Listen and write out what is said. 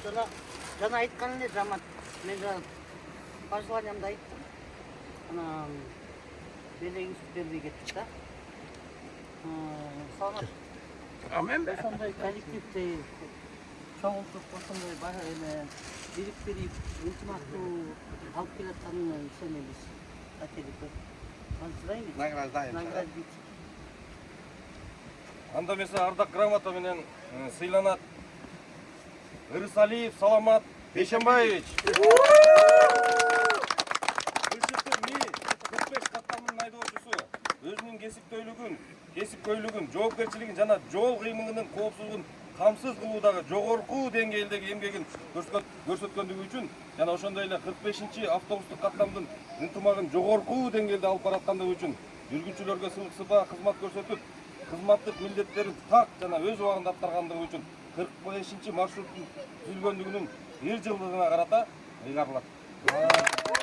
Жана айткан эле Жамат, мен пожеланиямды айттым. Анан белегиңизди бербей кеттик да. Саламат. Амен. Ошондой коллективди чоңултуп, ошондой бириктирип, ынтымактуу алып келатканына ишенебиз. Награждайм. Анда эмесе ардак грамота менен сыйланат Ырысалиев Саламат Бейшенбаевич. Ыршыктын Ми 45 каттамынын айдоочусу өзүнүн кесипкөйлүгүн, жоопкерчилигин жана жол кыймылынын коопсуздугун камсыз кылуудагы жогорку деңгээлдеги эмгегин көрсөткөндүгү үчүн жана ошондой эле 45 автобустук каттамдын ынтымагын жогорку деңгээлде алып бараткандыгы үчүн жүргүнчүлөргө сылык сыпаа кызмат көрсөтүп, кызматтык милдеттерин так жана өз убагында аткаргандыгы үчүн 45 маршруттун түзүлгөндүгүнүн 1 жылдыгына карата ыйгарылат.